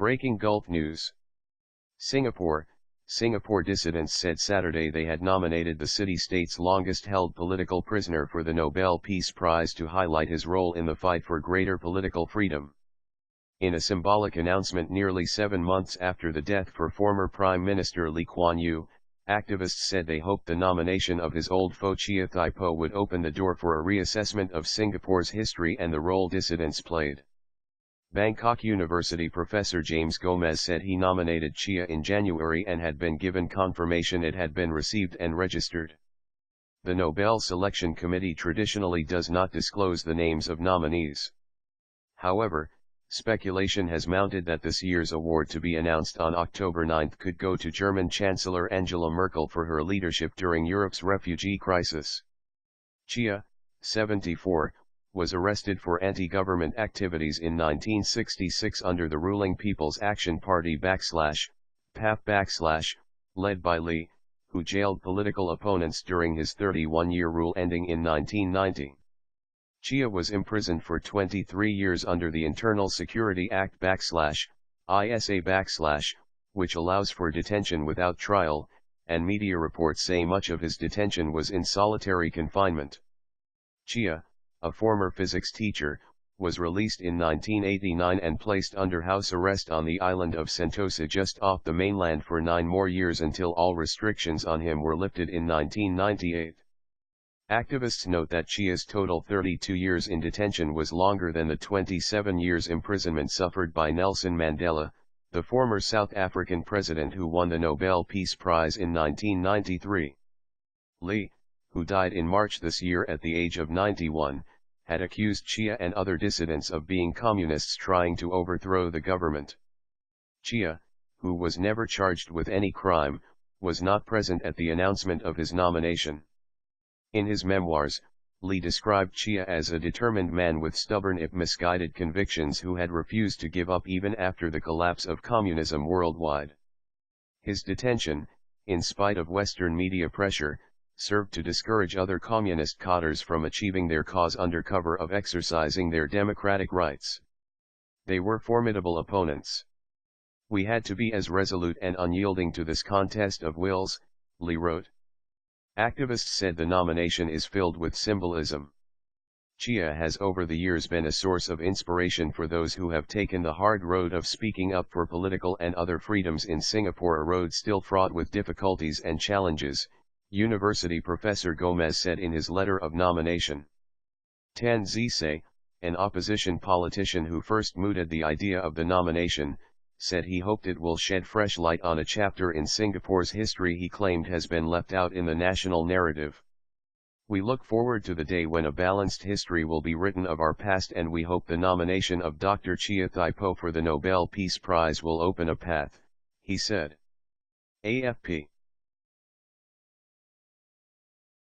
Breaking Gulf News. Singapore dissidents said Saturday they had nominated the city-state's longest-held political prisoner for the Nobel Peace Prize to highlight his role in the fight for greater political freedom. In a symbolic announcement nearly 7 months after the death for former Prime Minister Lee Kuan Yew, activists said they hoped the nomination of his old foe Chia Thye Poh would open the door for a reassessment of Singapore's history and the role dissidents played. Bangkok University professor James Gomez said he nominated Chia in January and had been given confirmation it had been received and registered. The Nobel Selection Committee traditionally does not disclose the names of nominees. However, speculation has mounted that this year's award to be announced on October 9 could go to German Chancellor Angela Merkel for her leadership during Europe's refugee crisis. Chia, 74, was arrested for anti-government activities in 1966 under the ruling People's Action Party /PAP/, led by Lee, who jailed political opponents during his 31-year rule ending in 1990. Chia was imprisoned for 23 years under the Internal Security Act /ISA/, which allows for detention without trial, and media reports say much of his detention was in solitary confinement. Chia, a former physics teacher, was released in 1989 and placed under house arrest on the island of Sentosa just off the mainland for 9 more years until all restrictions on him were lifted in 1998. Activists note that Chia's total 32 years in detention was longer than the 27 years imprisonment suffered by Nelson Mandela, the former South African president who won the Nobel Peace Prize in 1993. Lee, who died in March this year at the age of 91, had accused Chia and other dissidents of being communists trying to overthrow the government. Chia, who was never charged with any crime, was not present at the announcement of his nomination. In his memoirs, Lee described Chia as a determined man with stubborn if misguided convictions who had refused to give up even after the collapse of communism worldwide. His detention, in spite of Western media pressure, served to discourage other communist cadres from achieving their cause under cover of exercising their democratic rights. They were formidable opponents. "We had to be as resolute and unyielding to this contest of wills," Lee wrote. Activists said the nomination is filled with symbolism. Chia has over the years been a source of inspiration for those who have taken the hard road of speaking up for political and other freedoms in Singapore, a road still fraught with difficulties and challenges, University professor Gomez said in his letter of nomination. Tan Zise, an opposition politician who first mooted the idea of the nomination, said he hoped it will shed fresh light on a chapter in Singapore's history he claimed has been left out in the national narrative. "We look forward to the day when a balanced history will be written of our past, and we hope the nomination of Dr. Chia Thye Poh for the Nobel Peace Prize will open a path," he said. AFP